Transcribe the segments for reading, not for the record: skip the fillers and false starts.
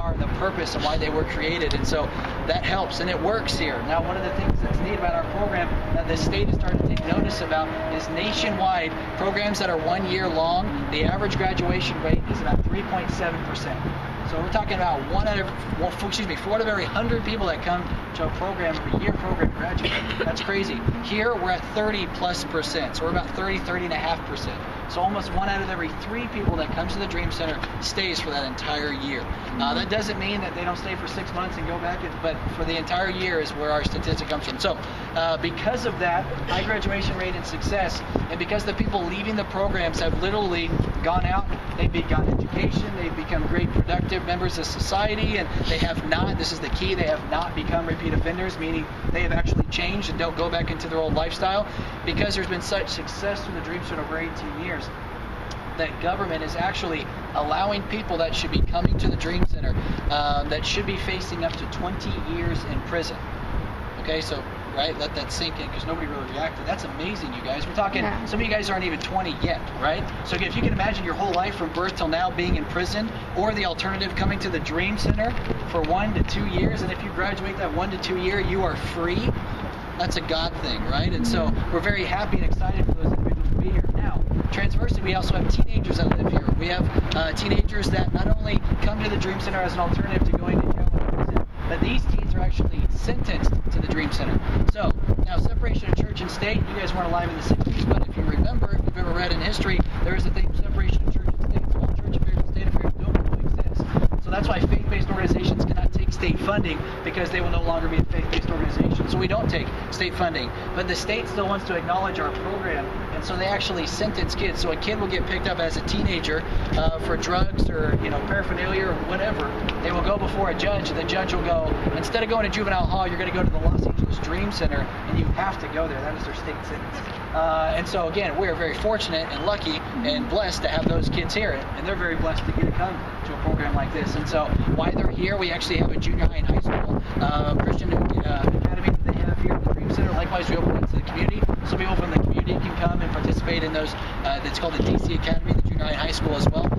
are and the purpose and why they were created. And so that helps, and it works here. Now, one of the things that's neat about our program that the state is starting to take notice about is nationwide programs that are 1 year long, the average graduation rate is about 3.7%. So we're talking about 4 out of every 100 people that come to a program, a year program, graduate. That's crazy. Here we're at 30+%, so we're about 30.5%. So almost 1 out of every 3 people that comes to the Dream Center stays for that entire year. That doesn't mean that they don't stay for 6 months and go back, but for the entire year is where our statistic comes from. So because of that high graduation rate and success, and because the people leaving the programs have literally gone out, they've gotten education, they've become great productive members of society, and they have not, this is the key, they have not become repeat offenders, meaning they have actually changed and don't go back into their old lifestyle. Because there's been such success through the Dream Center over 18 years, that government is actually allowing people that should be coming to the Dream Center that should be facing up to 20 years in prison. Okay, so right, let that sink in, because nobody really reacted. That's amazing, you guys. We're talking, some of you guys aren't even 20 yet, right? So if you can imagine your whole life from birth till now being in prison, or the alternative, coming to the Dream Center for 1 to 2 years, and if you graduate that 1 to 2 year, you are free. That's a God thing, right? And so we're very happy and excited for those individuals to be here. Now, transversely, we also have teenagers that live here. We have teenagers that not only come to the Dream Center as an alternative to going to jail or prison, but these teens are actually sentenced to the Dream Center. So, now, separation of church and state, you guys weren't alive in the 60s, but if you remember, if you've ever read in history, there is a thing, separation of church and state. Small church affairs and state affairs don't coexist. So that's why faith-based organizations cannot take state funding, because they will no longer be a faith-based organization. So we don't take state funding. But the state still wants to acknowledge our program, and so they actually sentence kids. So a kid will get picked up as a teenager for drugs or paraphernalia or whatever. They will go before a judge, and the judge will go, instead of going to juvenile hall, you're going to go to the Los Angeles Dream Center, and you have to go there. That is their state sentence. And so again, we're very fortunate and lucky and blessed to have those kids here, and they're very blessed to get to come to a program like this. And so while they're here, we actually have a junior high and high school Christian academy that they have here at the Dream Center. Likewise, we open it to the community, so people from the community can come and participate in those. It's called the DC Academy, the junior high and high school as well.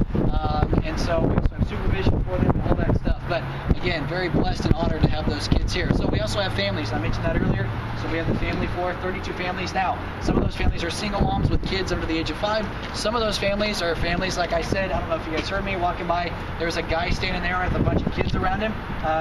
And so we also have supervision for them and all that stuff. But again, very blessed and honored to have those kids here. So we also have families. I mentioned that earlier. So we have the family for 32 families now. Some of those families are single moms with kids under the age of 5. Some of those families are families, like I said, I don't know if you guys heard me walking by, there was a guy standing there with a bunch of kids around him.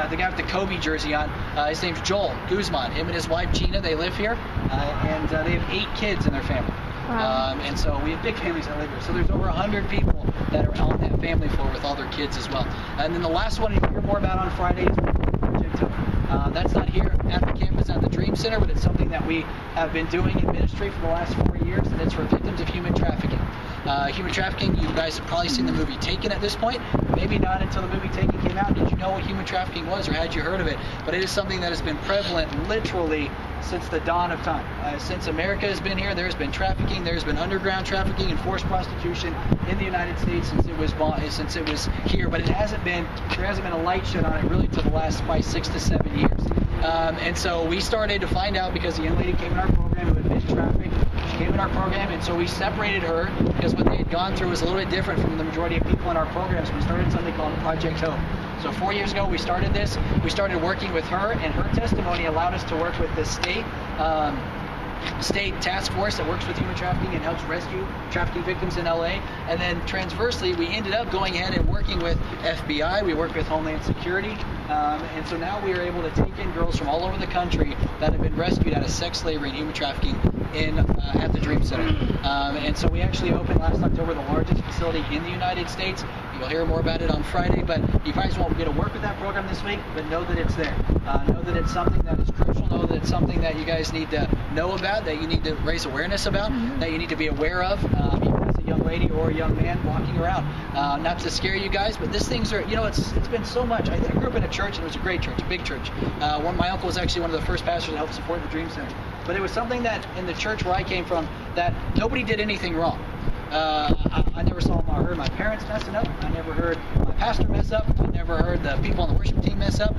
The guy with the Kobe jersey on, his name's Joel Guzman. Him and his wife Gina, they live here, and they have 8 kids in their family. Wow. And so we have big families that live here. So there's over 100 people that are on that family floor with all their kids as well. And then the last one you'll hear more about on Friday is Project Hope. That's not here at the campus at the Dream Center, but it's something that we have been doing in ministry for the last 4 years, and it's for victims of human trafficking. Human trafficking, you guys have probably seen the movie Taken at this point. Maybe not until the movie Taken came out did you know what human trafficking was, or had you heard of it. But it is something that has been prevalent literally since the dawn of time. Since America has been here, there's been trafficking, there's been underground trafficking and forced prostitution in the United States since it was here. But there hasn't been a light shed on it really till the last probably 6 to 7 years. And so we started to find out, because a young lady came in our program who had been trafficked. She came in our program, and so we separated her because what they had gone through was a little bit different from the majority of people in our programs. We started something called Project Hope. So 4 years ago we started this. We started working with her, and her testimony allowed us to work with the state task force that works with human trafficking and helps rescue trafficking victims in LA. And then transversely, we ended up going ahead and working with FBI. We worked with Homeland Security. And so now we are able to take in girls from all over the country that have been rescued out of sex slavery and human trafficking at the Dream Center. And so we actually opened last October the largest facility in the United States. You'll hear more about it on Friday, but you guys won't get to work with that program this week, but know that it's there. Know that it's something that is crucial. Know that it's something that you guys need to know about, that you need to raise awareness about, that you need to be aware of, even as a young lady or a young man walking around. Not to scare you guys, but these things are, it's been so much. I grew up in a church, and it was a great church, a big church. My uncle was actually one of the first pastors to help support the Dream Center. But it was something that in the church where I came from, that nobody did anything wrong. I never saw or heard my parents messing up. I never heard my pastor mess up. I never heard the people on the worship team mess up.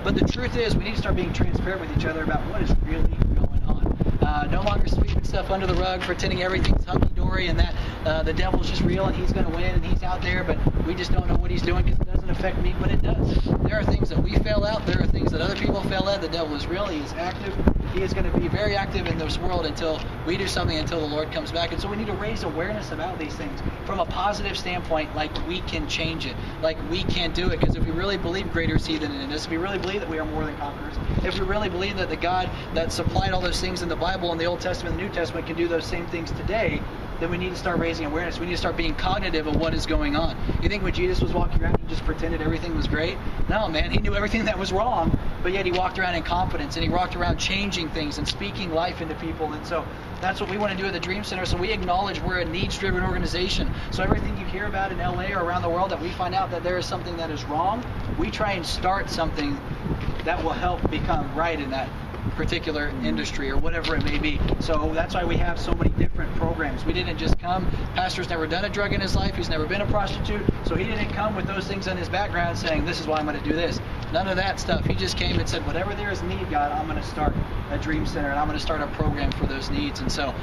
But the truth is, we need to start being transparent with each other about what is really going on. No longer sweeping stuff under the rug, pretending everything's hunky-dory. story and that the devil's just real and he's going to win and he's out there, but we just don't know what he's doing because it doesn't affect me, but it does. There are things that we fail at. There are things that other people fail at. The devil is real. He is active. He is going to be very active in this world until we do something, until the Lord comes back. And so we need to raise awareness about these things from a positive standpoint, like we can change it, like we can do it. Because if we really believe greater is he than in us, if we really believe that we are more than conquerors, if we really believe that the God that supplied all those things in the Bible and the Old Testament and the New Testament can do those same things today, then we need to start raising awareness. We need to start being cognitive of what is going on. You think when Jesus was walking around, he just pretended everything was great? No, man, he knew everything that was wrong, but yet he walked around in confidence, and he walked around changing things and speaking life into people. And so that's what we want to do at the Dream Center. So we acknowledge we're a needs-driven organization. So everything you hear about in LA or around the world that we find out that there is something that is wrong, we try and start something that will help become right in that particular industry or whatever it may be. So that's why we have so many different programs. We didn't just come, pastor's never done a drug in his life, he's never been a prostitute, so he didn't come with those things in his background saying, this is why I'm going to do this. None of that stuff. He just came and said, whatever there is need, God, I'm going to start a Dream Center and I'm going to start a program for those needs. And so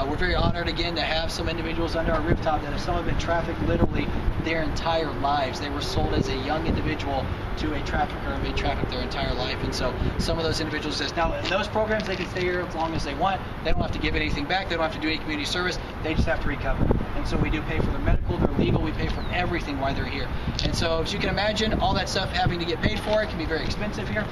we're very honored again to have some individuals under our rooftop that have some have been trafficked literally their entire lives. They were sold as a young individual to a trafficker and been trafficked their entire life. And so some of those individuals just, now in those programs they can stay here as long as they want. They don't have to give anything back. They don't have to do any community service. They just have to recover. And so we do pay for their medical, their legal, we pay for everything while they're here. And so as you can imagine, all that stuff having to get paid for, it can be very expensive here.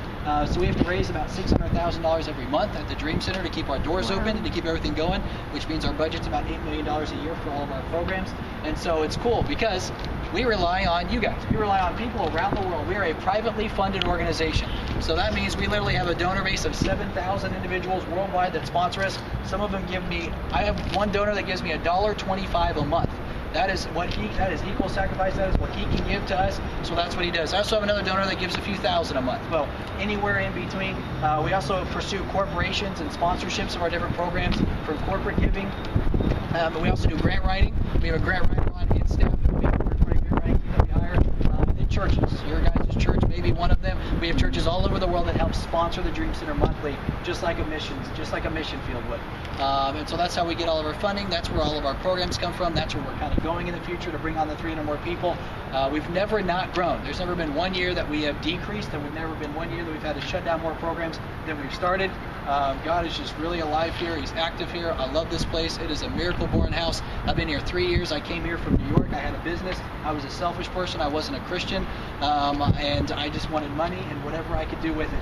So we have to raise about $600,000 every month at the Dream Center to keep our doors open and to keep everything going, which means our budget's about $8 million a year for all of our programs. And so it's cool because we rely on you guys. We rely on people around the world. We are a privately funded organization. So that means we literally have a donor base of 7,000 individuals worldwide that sponsor us. Some of them give me, I have one donor that gives me $1.25 a month. That is equal sacrifice. That is what he can give to us. So that's what he does. I also have another donor that gives a few thousand a month. Well, anywhere in between. We also pursue corporations and sponsorships of our different programs for corporate giving. But we also do grant writing. We have a grant writer on in staff. We have a third-party grant writing team that we hire. And then churches. Your guys' church may be one of them. We have churches all over the world that help sponsor the Dream Center monthly, just like a mission field would. And so that's how we get all of our funding. That's where all of our programs come from. That's where we're kind of going in the future to bring on the 300 more people. We've never not grown. There's never been one year that we have decreased. There would never been one year that we've had to shut down more programs than we've started. God is just really alive here. He's active here. I love this place. It is a miracle-born house. I've been here 3 years. I came here from New York. I had a business. I was a selfish person. I wasn't a Christian. And I just wanted money and whatever I could do with it.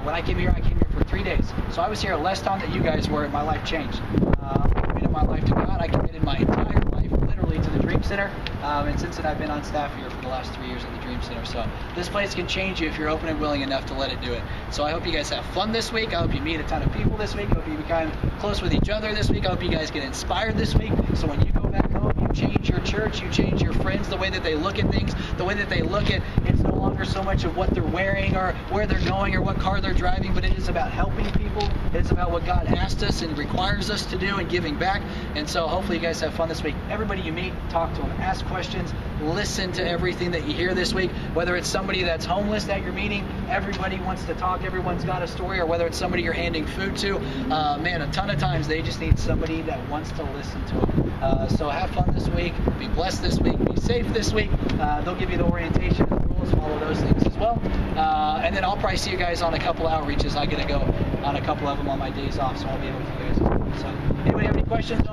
When I came here for 3 days. So I was here less time than you guys were, and my life changed. I committed my life to God. I committed my entire life literally to the Dream Center. And since then, I've been on staff here for the last 3 years at the Dream Center. So this place can change you if you're open and willing enough to let it do it. So I hope you guys have fun this week. I hope you meet a ton of people this week. I hope you become close with each other this week. I hope you guys get inspired this week. So when you go back home, you change your church, you change your friends, the way that they look at things, the way that they look at it's no longer so much of what they're wearing or where they're going or what car they're driving, but it is about helping people. It's about what God asked us and requires us to do and giving back. And so hopefully you guys have fun this week. Everybody you meet, talk to them, ask questions, listen to everything that you hear this week. Whether it's somebody that's homeless at your meeting, everybody wants to talk, everyone's got a story, or whether it's somebody you're handing food to, man, a ton of times they just need somebody that wants to listen to them. So have fun this week, be blessed this week, be safe this week. They'll give you the orientation and the rules, follow those things as well. And then I'll probably see you guys on a couple outreaches. I get to go on a couple of them on my days off, so I'll be able to do it. So anybody have any questions?